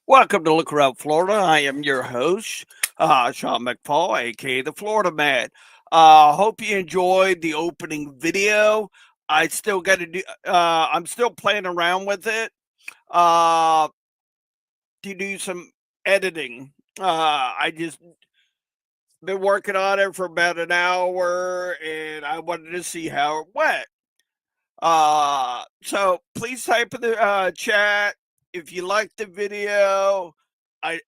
Welcome to Look Around Florida. I am your host, Sean McFall, aka the Florida Man. Hope you enjoyed the opening video. I still got to do. I'm still playing around with it uh, to do some editing. I just been working on it for about an hour, and I wanted to see how it went. So please type in the chat if you like the video. I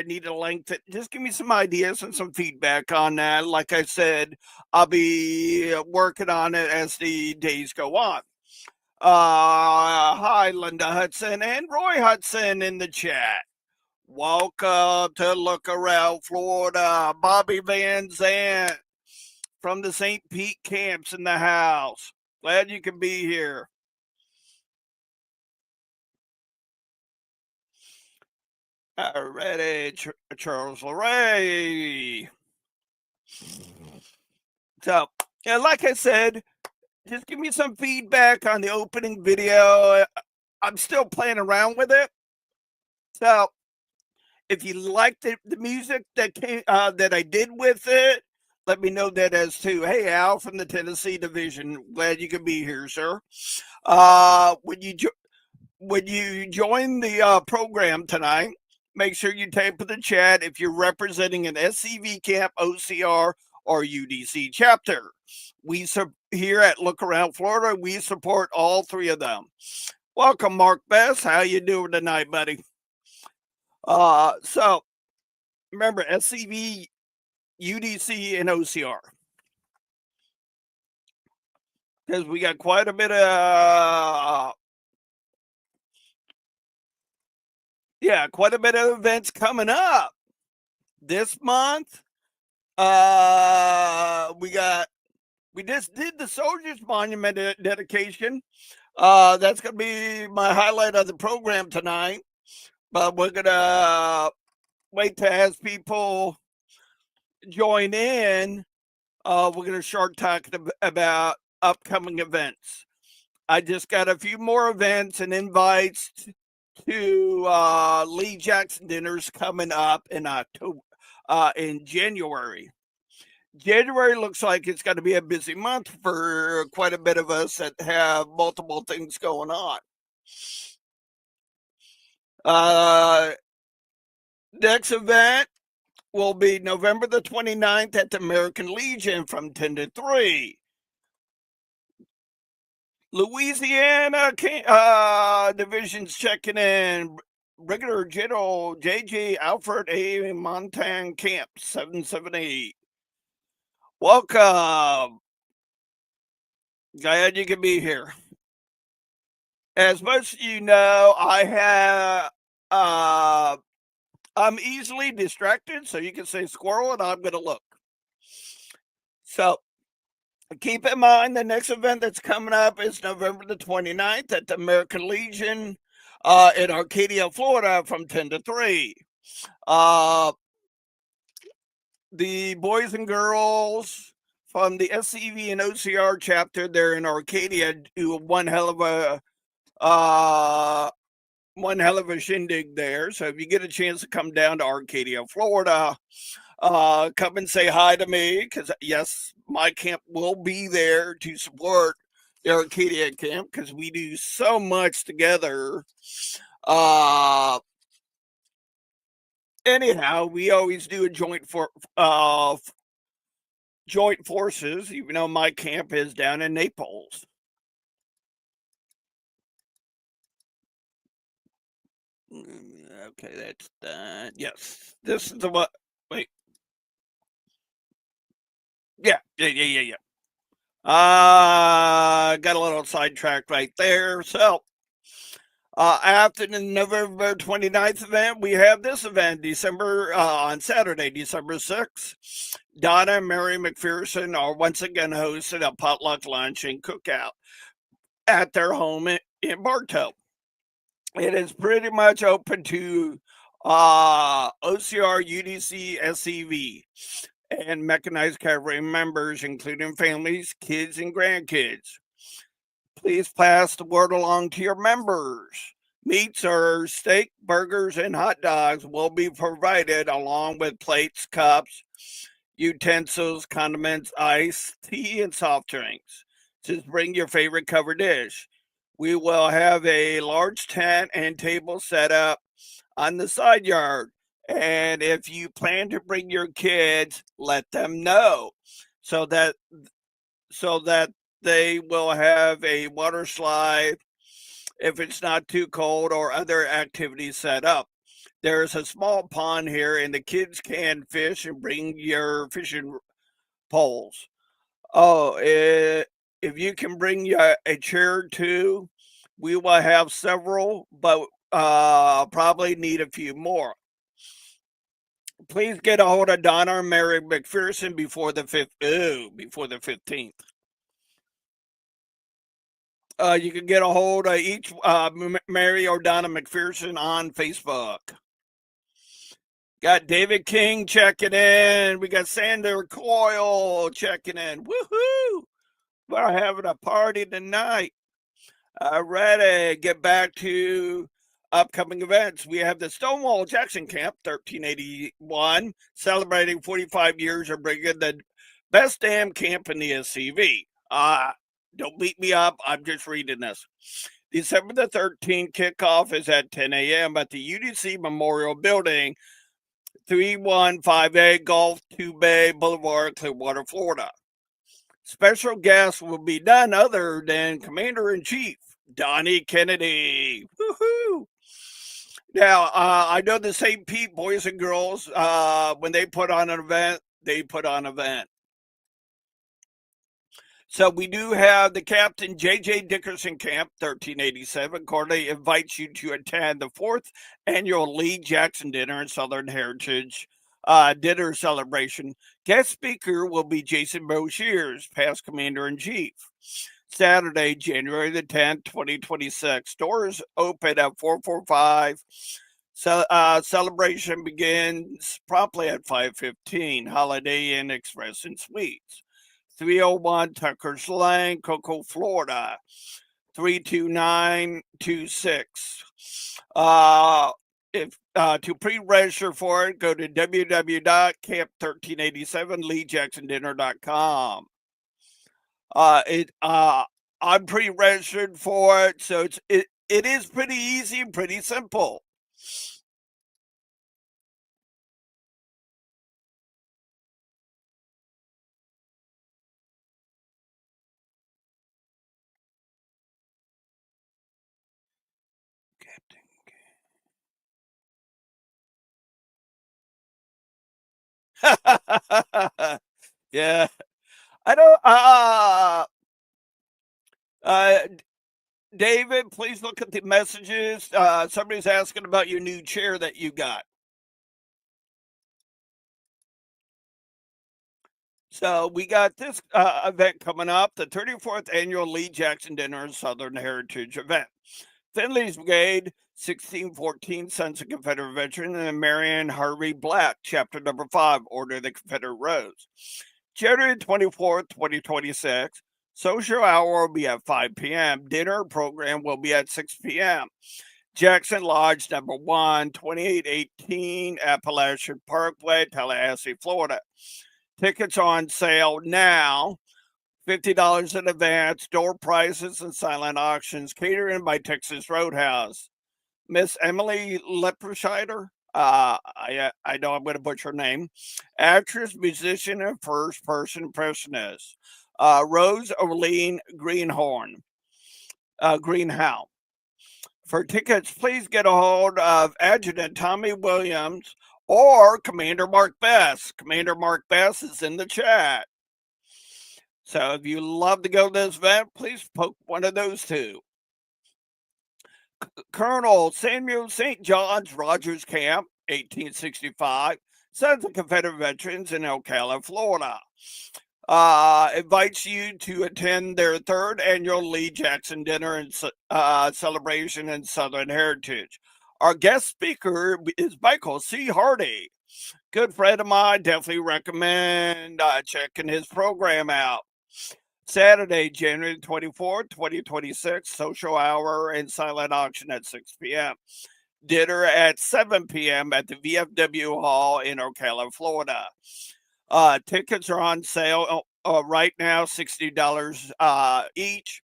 need to length it. Just give me some ideas and some feedback on that. Like I said, I'll be working on it as the days go on. Hi, Linda Hudson and Roy Hudson in the chat. Welcome to Look Around Florida. Bobby Van Zant from the St. Pete camps in the house. Glad you can be here. Alrighty, Charles Larray. So, yeah, like I said, just give me some feedback on the opening video. I'm still playing around with it. So, if you like the music that I did with it, let me know that as too. Hey, Al from the Tennessee Division, glad you could be here, sir. Uh, when you when you join the program tonight, make sure you type in the chat if you're representing an SCV camp, OCR, or UDC chapter. Here at Look Around Florida, we support all three of them. Welcome, Mark Best. How you doing tonight, buddy? So remember SCV, UDC, and OCR because we got quite a bit of quite a bit of events coming up this month. We just did the Soldiers Monument dedication. That's gonna be my highlight of the program tonight. But we're gonna wait to as people join in. We're gonna start talking about upcoming events. I just got a few more events and invites to Lee Jackson dinners coming up in October, in January. January looks like it's going to be a busy month for quite a bit of us that have multiple things going on. Uh, Next event will be November the 29th at the American Legion from 10 to 3. Louisiana divisions checking in. Brigadier General J.J. Alfred A. Montan Camp 778. Welcome. Glad you can be here. As most of you know, I'm easily distracted, so you can say squirrel and I'm going to look. So keep in mind the next event that's coming up is November the 29th at the American Legion in Arcadia, Florida from 10 to 3. The boys and girls from the SCV and OCR chapter there in Arcadia do one hell of a shindig there. So if you get a chance to come down to Arcadia, Florida, come and say hi to me because yes, my camp will be there to support the Arcadia camp because we do so much together. Anyhow, we always do a joint forces, even though my camp is down in Naples. Okay, that's done. Yes, this is the what? Wait, yeah. Got a little sidetracked right there. So, after the November 29th event, we have this event on Saturday, December 6th. Donna and Mary McPherson are once again hosting a potluck lunch and cookout at their home in Bartow. It is pretty much open to OCR, UDC, SCV, and mechanized cavalry members, including families, kids, and grandkids. Please pass the word along to your members. Meats or steak, burgers, and hot dogs will be provided along with plates, cups, utensils, condiments, ice, tea, and soft drinks. Just bring your favorite covered dish. We will have a large tent and table set up on the side yard. And if you plan to bring your kids, let them know so that so that they will have a water slide if it's not too cold or other activities set up. There's a small pond here and the kids can fish and bring your fishing poles. Oh, if you can bring a chair too, we will have several, but probably need a few more. Please get a hold of Donna or Mary McPherson before the 15th. You can get a hold of each Mary or Donna McPherson on Facebook. Got David King checking in. We got Sander Coyle checking in. Woohoo! We're having a party tonight. Ready. Get back to upcoming events. We have the Stonewall Jackson Camp 1381 celebrating 45 years of bringing the best damn camp in the SCV. Don't beat me up. I'm just reading this. December the 13th kickoff is at 10 a.m. at the UDC Memorial Building, 3158 Gulf 2 Bay Boulevard, Clearwater, Florida. Special guests will be none other than Commander-in-Chief Donnie Kennedy. Woohoo! Now, I know the St. Pete boys and girls, when they put on an event, they put on an event. So we do have the Captain J.J. Dickerson Camp 1387. Corley invites you to attend the 4th annual Lee Jackson Dinner and Southern Heritage dinner celebration. Guest speaker will be Jason Boshears, past Commander-in-Chief. Saturday, January the 10th, 2026. Doors open at 445. Celebration begins promptly at 5:15. Holiday Inn Express and Suites. 301 Tucker's Lane, Cocoa, Florida, 32926. If to pre-register for it, go to www.camp1387leejacksondinner.com. I'm pre-registered for it, so it is pretty easy and pretty simple. Yeah, I don't. David, please look at the messages. Somebody's asking about your new chair that you got. So we got this event coming up, the 34th annual Lee Jackson Dinner and Southern Heritage event. Finley's Brigade, 1614, Sons of Confederate Veteran, and Marion Harvey Black, Chapter number 5, Order of the Confederate Rose. January 24th, 2026. Social hour will be at 5 p.m. Dinner program will be at 6 p.m. Jackson Lodge number 1, 2818 Appalachian Parkway, Tallahassee, Florida. Tickets on sale now. $50 in advance. Door prices and silent auctions. Catering by Texas Roadhouse. Miss Emily Lepperscheider. I know I'm going to butcher her name. Actress, musician, and first-person impressionist. Rose Orlean Greenhorn. Greenhow. For tickets, please get a hold of Adjutant Tommy Williams or Commander Mark Best. Commander Mark Best is in the chat. So if you love to go to this event, please poke one of those two. Colonel Samuel St. John's Rogers Camp, 1865, Sons of Confederate Veterans in Ocala, Florida. Invites you to attend their 3rd annual Lee Jackson Dinner and Celebration in Southern Heritage. Our guest speaker is Michael C. Hardy. Good friend of mine. Definitely recommend checking his program out. Saturday, January 24th, 2026, social hour and silent auction at 6 p.m. Dinner at 7 p.m. at the VFW Hall in Ocala, Florida. Tickets are on sale right now, $60 each.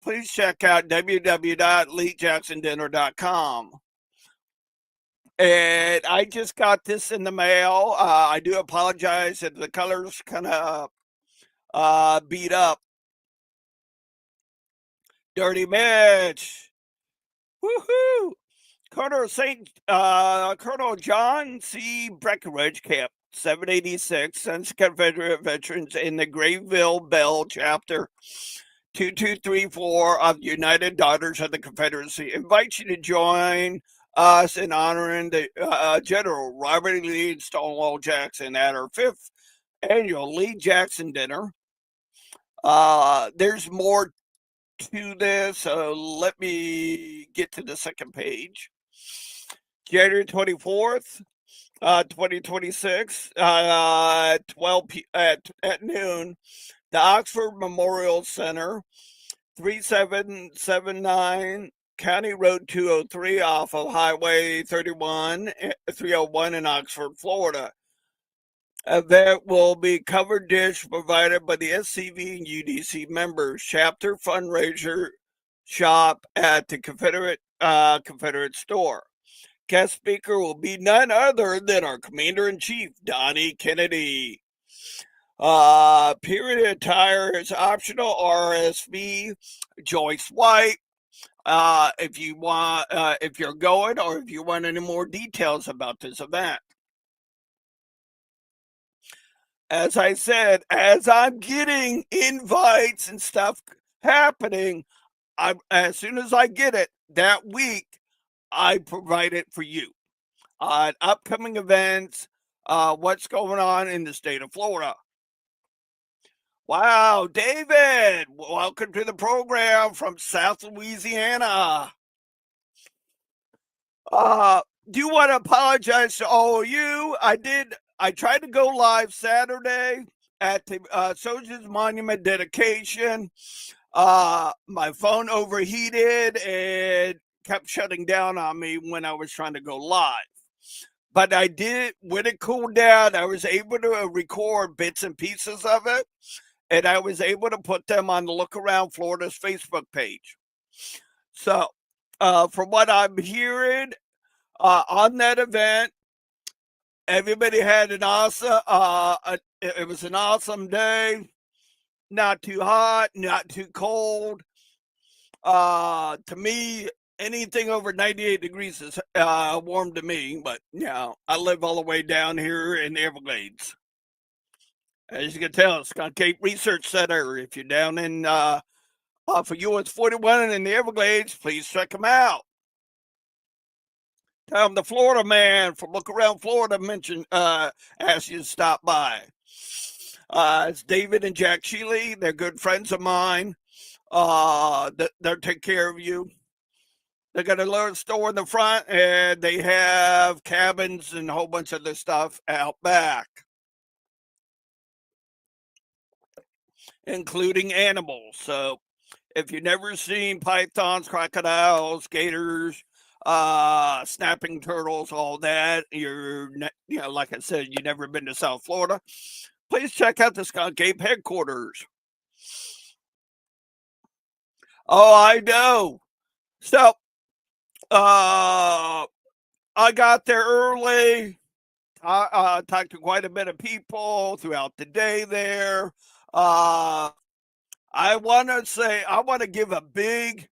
Please check out www.leejacksondinner.com. And I just got this in the mail. I do apologize if the colors kind of beat up. Dirty Mitch. Woohoo! Colonel John C. Breckinridge, Camp 786, sends Confederate veterans in the Grayville Bell Chapter 2234 of the United Daughters of the Confederacy invites you to join us in honoring the General Robert Lee and Stonewall Jackson at our 5th annual Lee Jackson dinner. There's more to this, so let me get to the second page. January 24th, 2026, 12 at noon, the Oxford Memorial Center, 3779 County Road 203 off of Highway 301 in Oxford, Florida. Event will be covered dish provided by the SCV and UDC members. Chapter fundraiser shop at the Confederate store. Guest speaker will be none other than our Commander-in-Chief, Donnie Kennedy. Period attire is optional. RSV, Joyce White. If you want, if you're going, or if you want any more details about this event. As I said, as I'm getting invites and stuff happening, as soon as I get it that week, I provide it for you. Upcoming events, what's going on in the state of Florida. Wow, David, welcome to the program from South Louisiana. Do want to apologize to all of you. I tried to go live Saturday at the Soldiers Monument dedication. My phone overheated and kept shutting down on me when I was trying to go live. But I did, when it cooled down, I was able to record bits and pieces of it, and I was able to put them on the Look Around Florida's Facebook page. So, from what I'm hearing, on that event, everybody had an awesome, it was an awesome day. Not too hot, not too cold. To me, anything over 98 degrees is warm to me, but I live all the way down here in the Everglades. As you can tell, it's Skunk Cape Research Center. If you're down in off of US 41 in the Everglades, please check them out. Tell them the Florida man from Look Around Florida mentioned, asked you to stop by. It's David and Jack Sheely. They're good friends of mine. They'll take care of you. They got a little store in the front, and they have cabins and a whole bunch of other stuff out back, including animals. So if you've never seen pythons, crocodiles, gators, snapping turtles, all that, like I said, you've never been to South Florida, please check out the Skunk Cape headquarters. Oh, I know. So, I got there early. I talked to quite a bit of people throughout the day there. I want to give a big,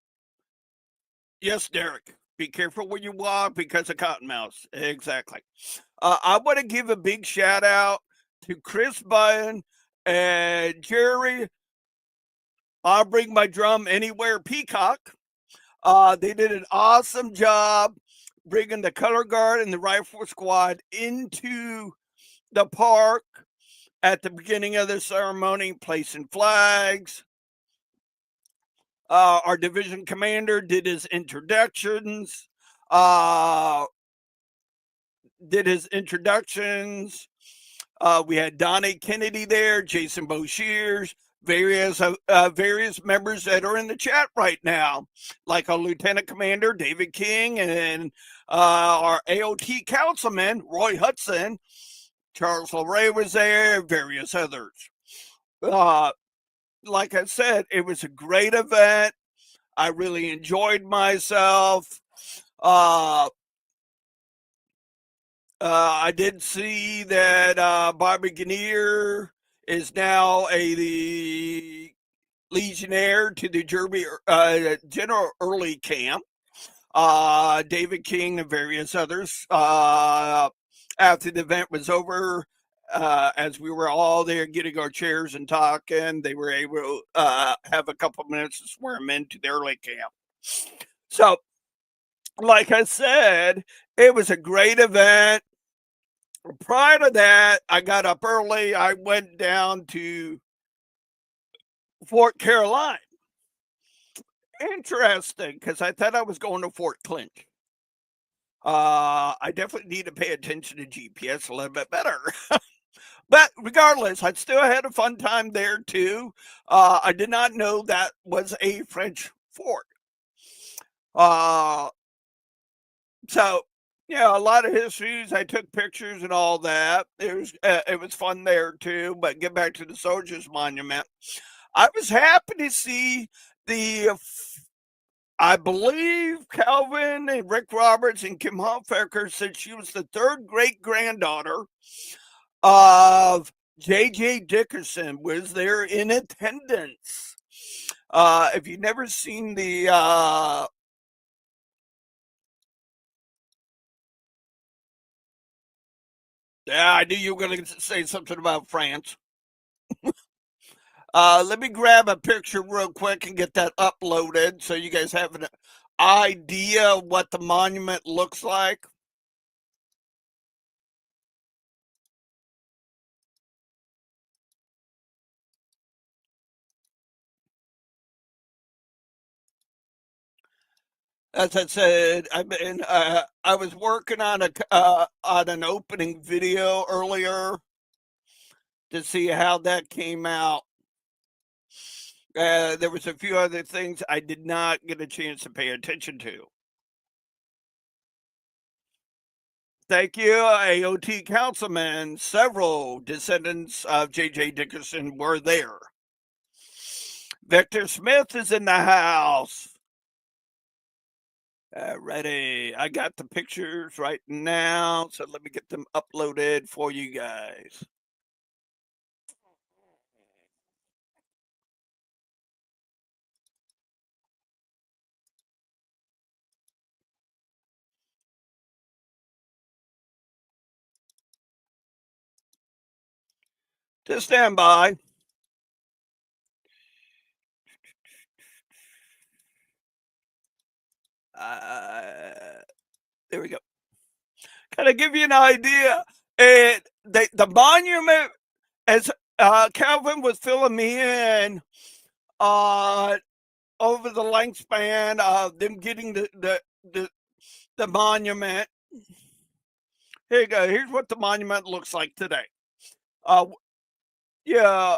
yes, Derek, be careful when you walk because of cottonmouths. Exactly. I want to give a big shout out to Chris Button and Jerry. I'll bring my drum anywhere, Peacock. They did an awesome job bringing the color guard and the rifle squad into the park at the beginning of the ceremony, placing flags. Our division commander did his introductions. We had Donnie Kennedy there, Jason Boshears, various members that are in the chat right now, like our Lieutenant Commander David King and our AOT councilman Roy Hudson. Charles LeRae was there, various others. Like I said, it was a great event. I really enjoyed myself. I did see that Barbara Gannier is now the Legionnaire to the General Early Camp. David King and various others. After the event was over, as we were all there getting our chairs and talking, they were able to have a couple minutes to swear them into the early camp. So, like I said, it was a great event. Prior to that, I got up early. I went down to Fort Caroline. Interesting, because I thought I was going to Fort Clinch. I definitely need to pay attention to GPS a little bit better. But regardless, I still had a fun time there too. I did not know that was a French fort. So yeah, a lot of histories. I took pictures and all that. It was fun there too. But get back to the Soldiers Monument. I was happy to see I believe Calvin and Rick Roberts and Kim Hofecker said she was the third great granddaughter of J.J. Dickerson was there in attendance. If you've never seen the yeah, I knew you were going to say something about France. Let me grab a picture real quick and get that uploaded so you guys have an idea of what the monument looks like. As I said, I was working on an opening video earlier to see how that came out. There was a few other things I did not get a chance to pay attention to. Thank you, AOT councilman. Several descendants of J.J. Dickerson were there. Victor Smith is in the house. Ready. I got the pictures right now, so let me get them uploaded for you guys. Just stand by. There we go. Kind of give you an idea. And the monument, as Calvin was filling me in over the length span of them getting the monument. Here you go. Here's what the monument looks like today. Yeah,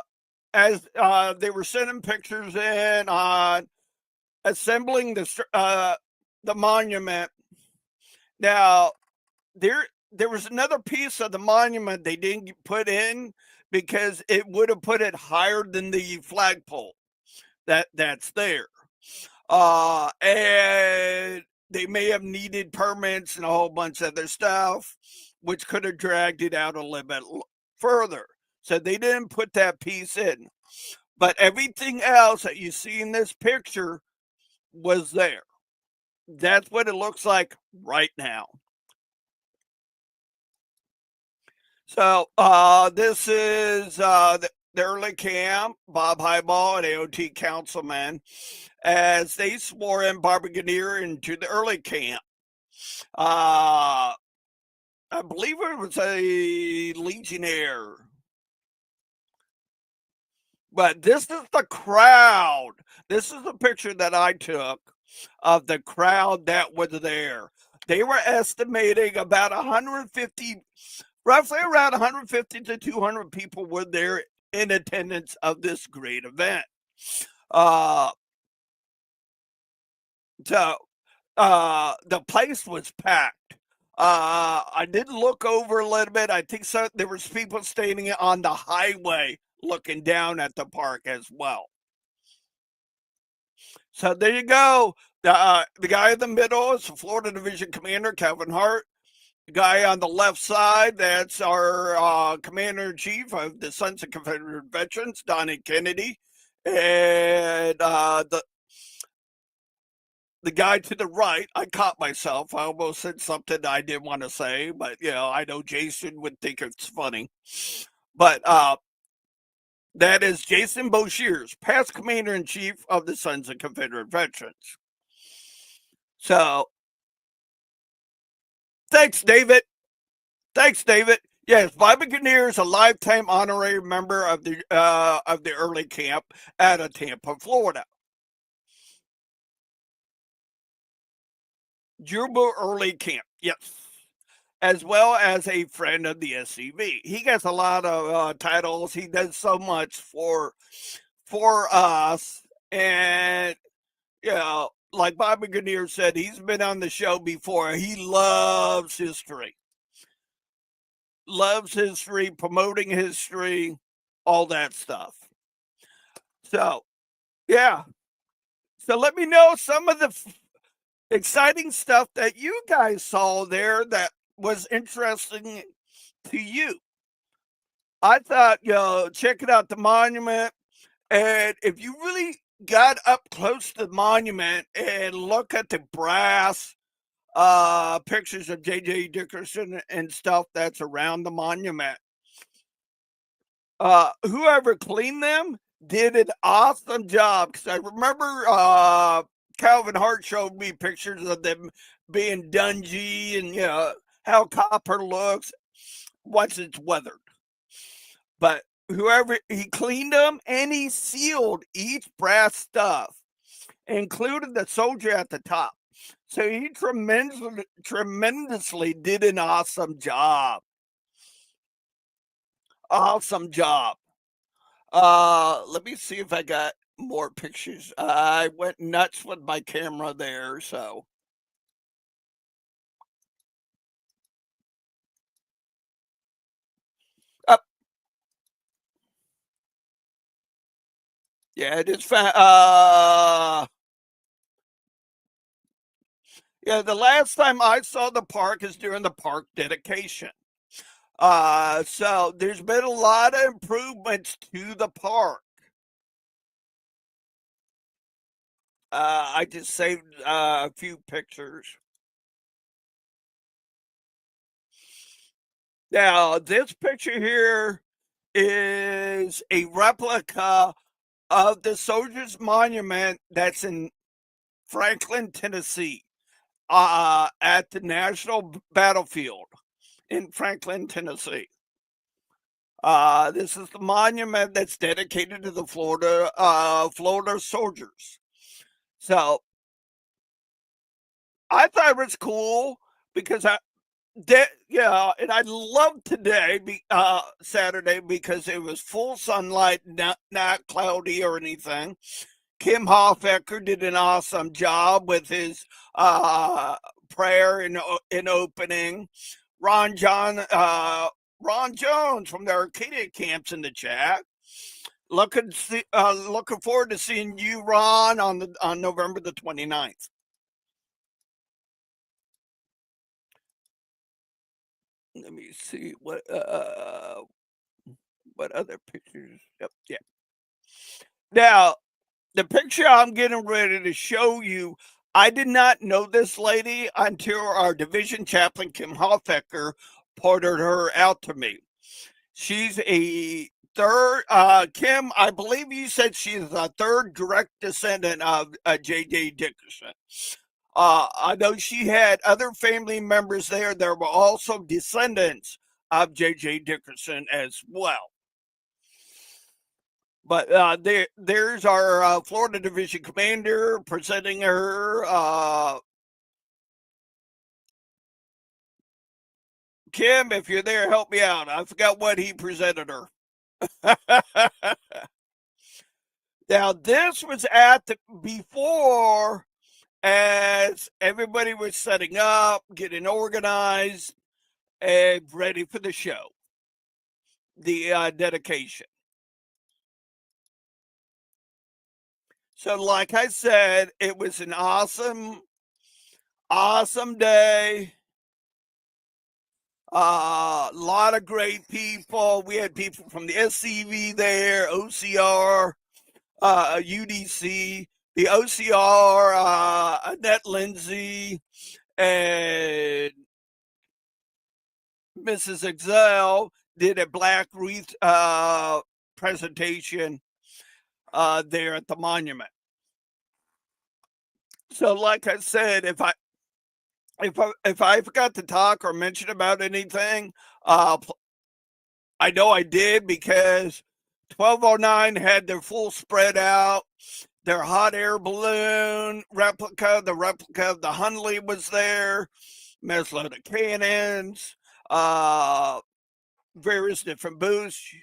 as they were sending pictures in on assembling the monument. Now, there was another piece of the monument they didn't put in because it would have put it higher than the flagpole that's there. And they may have needed permits and a whole bunch of other stuff, which could have dragged it out a little bit further. So they didn't put that piece in. But everything else that you see in this picture was there. That's what it looks like right now. So this is the early camp, Bob Highball and AOT councilman, as they swore in Barbara Gannier into the early camp. I believe it was a Legionnaire. But this is the crowd. This is the picture that I took of the crowd that was there. They were estimating about 150, roughly around 150 to 200 people were there in attendance of this great event. Uh, so the place was packed. I did look over a little bit. I think there was people standing on the highway looking down at the park as well. So there you go. The guy in the middle is the Florida Division Commander, Calvin Hart. The guy on the left side, that's our Commander-in-Chief of the Sons of Confederate Veterans, Donnie Kennedy. And the guy to the right, I caught myself. I almost said something I didn't want to say, but I know Jason would think it's funny. But that is Jason Boshears, past Commander-in-Chief of the Sons of Confederate Veterans. So, thanks, David. Thanks, David. Yes, Bobby Kinnear is a lifetime honorary member of the early camp out of Tampa, Florida. Juba Early Camp, yes, as well as a friend of the SCV. He gets a lot of titles. He does so much for us, and like Bobby Kinnear said, he's been on the show before. He loves history. Loves history, promoting history, all that stuff. So, yeah. So let me know some of the exciting stuff that you guys saw there that was interesting to you. I thought, checking out the monument, and if you really got up close to the monument and look at the brass pictures of J.J. Dickerson and stuff that's around the monument, whoever cleaned them did an awesome job. Because I remember Calvin Hart showed me pictures of them being dungy and how copper looks once it's weathered. But whoever, he cleaned them and he sealed each brass stuff, including the soldier at the top. So he tremendously did an awesome job. Awesome job. Let me see if I got more pictures. I went nuts with my camera there, so. Up. Yeah, it is yeah, the last time I saw the park is during the park dedication. So there's been a lot of improvements to the park. I just saved a few pictures. Now, this picture here is a replica of the Soldiers Monument that's in Franklin, Tennessee, at the National Battlefield in Franklin, Tennessee. This is the monument that's dedicated to the Florida soldiers. So I thought it was cool because and I loved today, Saturday, because it was full sunlight, not cloudy or anything. Kim Hofecker did an awesome job with his prayer in opening. Ron Jones from the Arcadia camps in the chat. Looking forward to seeing you, Ron, on November the 29th. Let me see what other pictures. Yep, yeah. Now, the picture I'm getting ready to show you, I did not know this lady until our division chaplain, Kim Hofecker, pointed her out to me. She's a third, Kim, I believe you said she's a third direct descendant of J.J. Dickerson. I know she had other family members there. There were also descendants of J.J. Dickerson as well. But there's our Florida Division Commander presenting her. Kim, if you're there, help me out. I forgot what he presented her. Now, this was at the before, as everybody was setting up, getting organized, and ready for the show, the dedication. So, like I said, it was an awesome day. A lot of great people. We had people from the SCV there, OCR, UDC, the OCR, Annette Lindsay, and Mrs. Excel did a Black Wreath presentation there at the monument. So, like I said, if I forgot to talk or mention about anything, I know I did, because 1209 had their full spread out. Their hot air balloon replica, the replica of the Hundley was there, Meslota cannons, various different booths.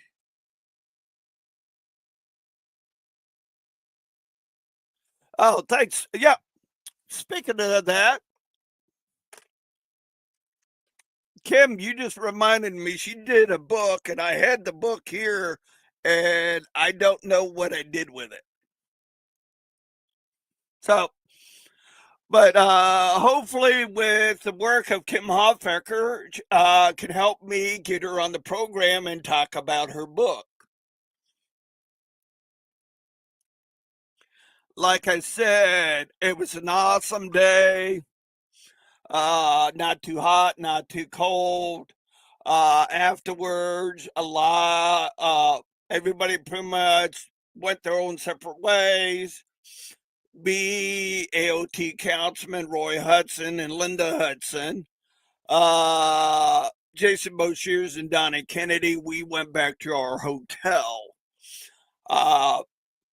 Oh, thanks. Yeah. Speaking of that, Kim, you just reminded me she did a book, and I had the book here, and I don't know what I did with it. So, but hopefully, with the work of Kim Hofecker, can help me get her on the program and talk about her book. Like I said, it was an awesome day. Not too hot, not too cold. Afterwards, everybody pretty much went their own separate ways. AOT Councilman Roy Hudson and Linda Hudson, Jason Boshears and Donnie Kennedy, we went back to our hotel.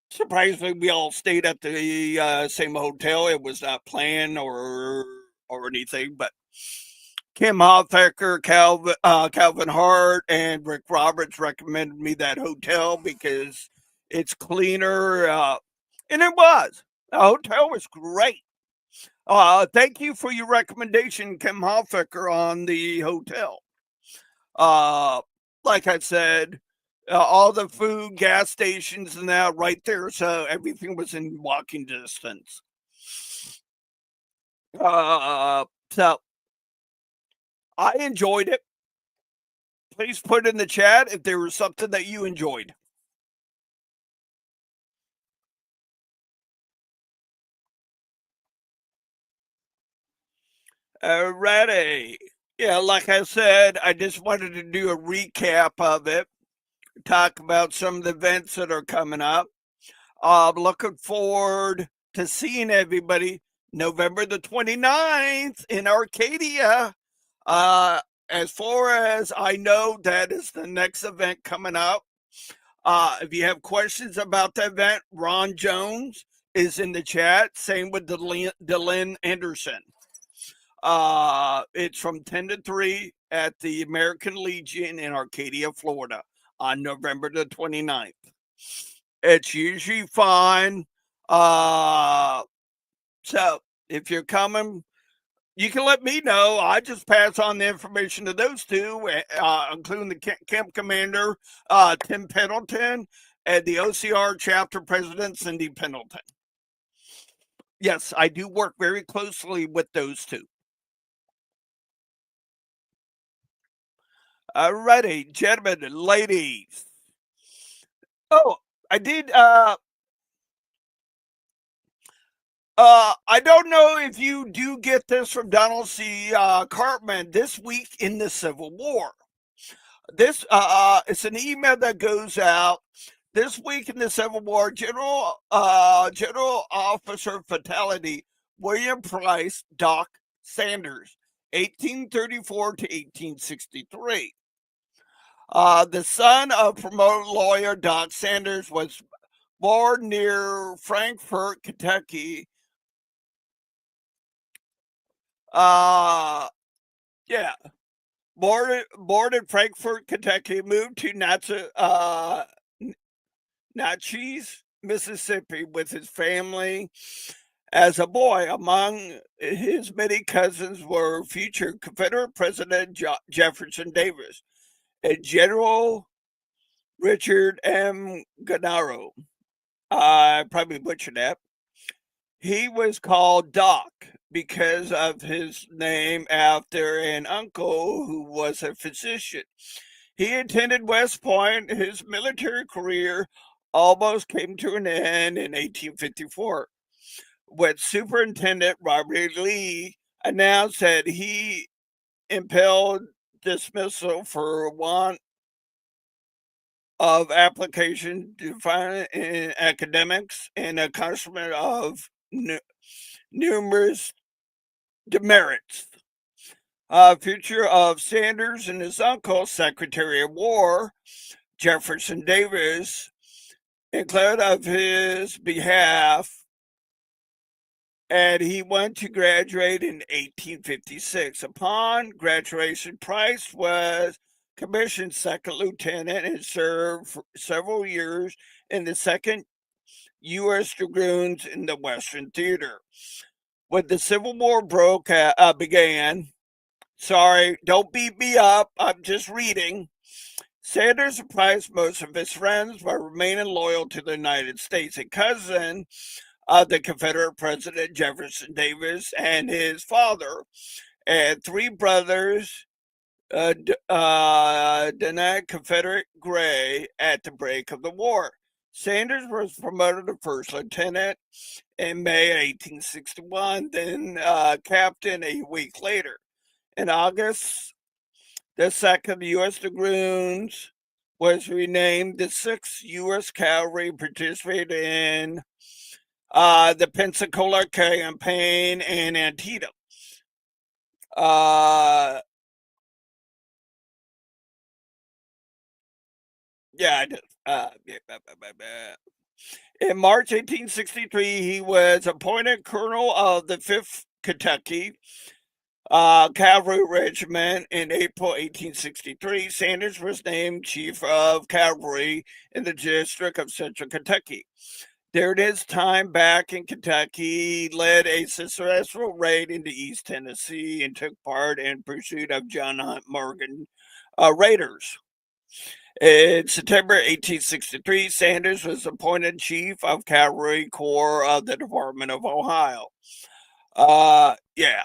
Surprisingly, we all stayed at the same hotel. It was not planned or anything, but Kim Hofecker, Calvin Hart, and Rick Roberts recommended me that hotel because it's cleaner, and it was. The hotel was great. Thank you for your recommendation, Kim Hofecker, on the hotel. Like I said, all the food, gas stations, and that right there, so everything was in walking distance. So I enjoyed it. Please put in the chat if there was something that you enjoyed. Alrighty. Yeah, like I said, I just wanted to do a recap of it, talk about some of the events that are coming up. Looking forward to seeing everybody November the 29th in Arcadia. As far as I know, that is the next event coming up. If you have questions about the event, Ron Jones is in the chat. Same with Delyn Anderson. It's from 10 to 3 at the American Legion in Arcadia, Florida on November the 29th. It's usually fine. So if you're coming, you can let me know. I just pass on the information to those two, including the camp commander, Tim Pendleton, and the OCR chapter president, Cindy Pendleton. Yes, I do work very closely with those two. Alrighty, gentlemen and ladies. Oh, I did. I don't know if you do get this from Donald C. Cartman. This week in the Civil War. This it's an email that goes out. This week in the Civil War, General Officer Fatality William Price Doc Sanders, 1834 to 1863. The son of promoted lawyer Doc Sanders was born near Frankfort, Kentucky. Yeah, born in Frankfort, Kentucky, moved to Natchez, Mississippi with his family as a boy. Among his many cousins were future Confederate President Jefferson Davis and General Richard M. Gennaro. I probably butchered that. He was called Doc because of his name after an uncle who was a physician. He attended West Point. His military career almost came to an end in 1854 when Superintendent Robert Lee announced that he impelled dismissal for want of application defined in academics and accomplishment of numerous demerits. Future of Sanders and his uncle, Secretary of War Jefferson Davis, declared of his behalf, and he went to graduate in 1856. Upon graduation, Price was commissioned second lieutenant and served for several years in the 2nd U.S. Dragoons in the Western Theater. When the Civil War began, sorry, don't beat me up, I'm just reading. Sanders surprised most of his friends by remaining loyal to the United States. A cousin of the Confederate President Jefferson Davis and his father, and 3 brothers, denied Confederate Gray at the break of the war. Sanders was promoted to first lieutenant in May 1861, then captain a week later. In August, the 2nd U.S. Dragoons was renamed the 6th U.S. Cavalry, participated in the Pensacola Campaign and Antietam. Yeah, I did. In March 1863, he was appointed colonel of the 5th Kentucky Cavalry Regiment. In April 1863, Sanders was named Chief of Cavalry in the District of Central Kentucky. During his time back in Kentucky, he led a successful raid into East Tennessee and took part in pursuit of John Hunt Morgan raiders. In September 1863, Sanders was appointed Chief of Cavalry Corps of the Department of Ohio. Yeah.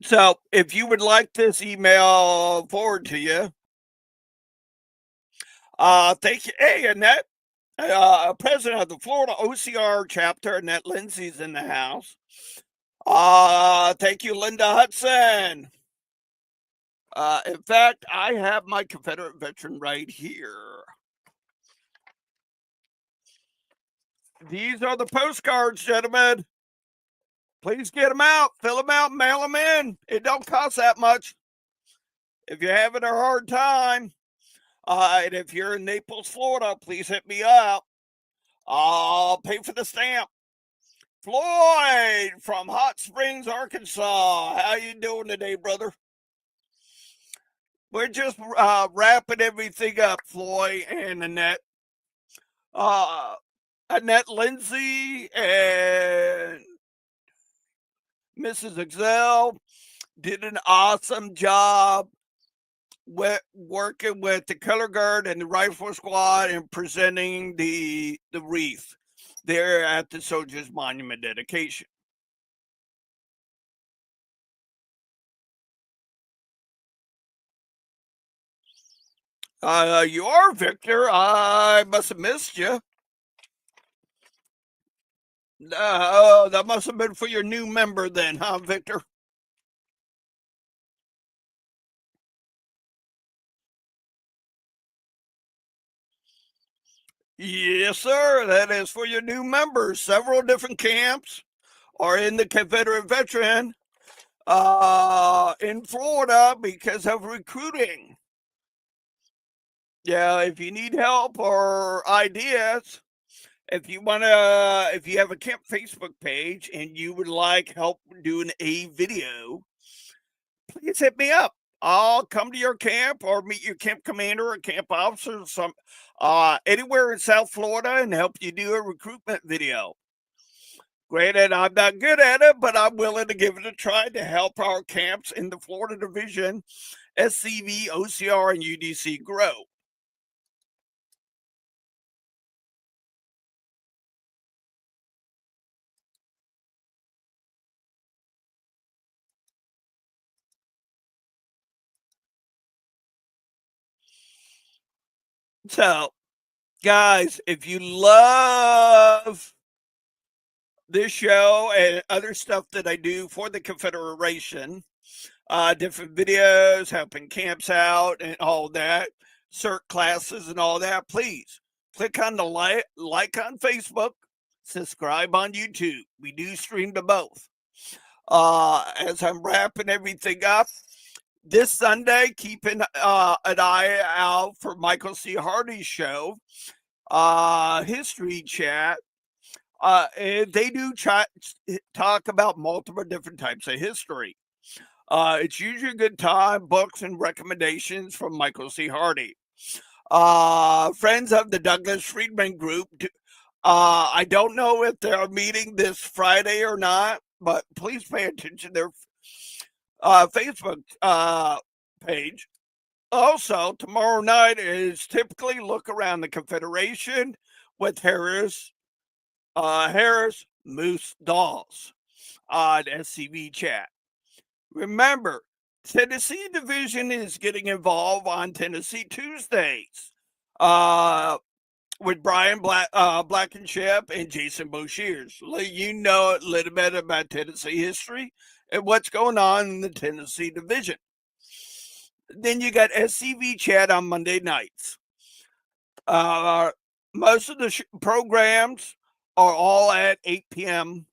So if you would like this email forward to you, thank you. Hey, Annette, president of the Florida OCR chapter, Annette Lindsay's in the house. Thank you, Linda Hudson. In fact, I have my Confederate veteran right here. These are the postcards, gentlemen. Please get them out, fill them out, mail them in. It don't cost that much. If you're having a hard time, and if you're in Naples, Florida, please hit me up. I'll pay for the stamp. Floyd from Hot Springs, Arkansas. How you doing today, brother? We're just wrapping everything up, Floyd and Annette. Annette Lindsay and Mrs. Excel did an awesome job working with the color guard and the rifle squad and presenting the wreath there at the Soldiers Monument dedication. You are, Victor. I must have missed you. That must have been for your new member then, huh, Victor? Yes, sir. That is for your new members. Several different camps are in the Confederate veteran in Florida because of recruiting. Yeah, if you need help or ideas, if you have a camp Facebook page and you would like help doing a video, please hit me up. I'll come to your camp or meet your camp commander or camp officer, anywhere in South Florida and help you do a recruitment video. Granted, I'm not good at it, but I'm willing to give it a try to help our camps in the Florida Division, SCV, OCR, and UDC grow. So, guys, if you love this show and other stuff that I do for the Confederation, different videos, helping camps out and all that, cert classes and all that, please click on the like on Facebook, subscribe on YouTube. We do stream to both. As I'm wrapping everything up, this Sunday, keep an eye out for Michael C. Hardy's show, History Chat. They do talk about multiple different types of history. It's usually a good time, books and recommendations from Michael C. Hardy. Friends of the Douglas Friedman Group. I don't know if they're meeting this Friday or not, but please pay attention to their Facebook page. Also, tomorrow night is typically Look Around the Confederation with Harris Moose Dolls on SCV Chat. Remember, Tennessee Division is getting involved on Tennessee Tuesdays with Brian Blankenship and Jason Boshears. You know a little bit about Tennessee history and what's going on in the Tennessee Division. Then you got SCV Chat on Monday nights. Most of the programs are all at 8 p.m.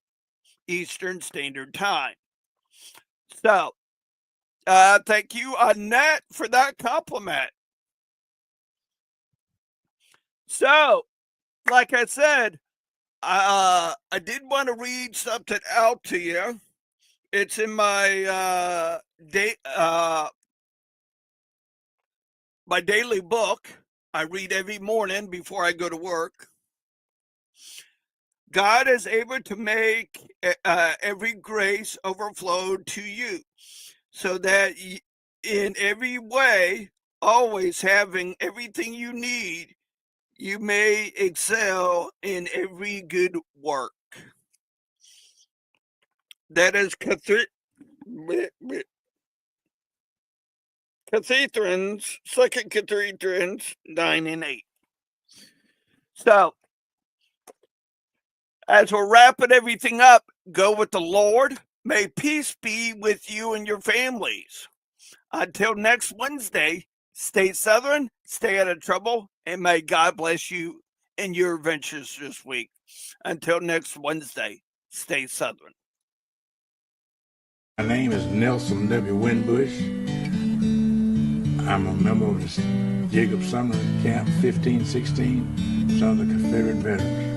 Eastern Standard Time. So, thank you, Annette, for that compliment. So, like I said, I did want to read something out to you. It's in my my daily book. I read every morning before I go to work. God is able to make every grace overflow to you, so that in every way, always having everything you need, you may excel in every good work. That is Cathedrons, 2 Cathedrons 9 and 8. So, as we're wrapping everything up, go with the Lord. May peace be with you and your families. Until next Wednesday, stay Southern, stay out of trouble, and may God bless you in your adventures this week. Until next Wednesday, stay Southern. My name is Nelson W. Winbush. I'm a member of the Jacob Sumner Camp 1516, Sons of Confederate Veterans.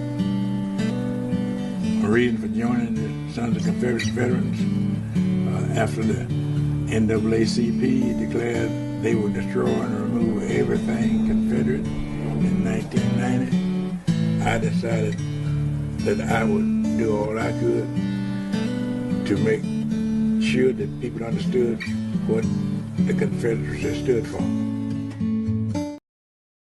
My reason for joining the Sons of Confederate Veterans after the NAACP declared they would destroy and remove everything Confederate in 1990, I decided that I would do all I could to make sure that people understood what the Confederacy stood for.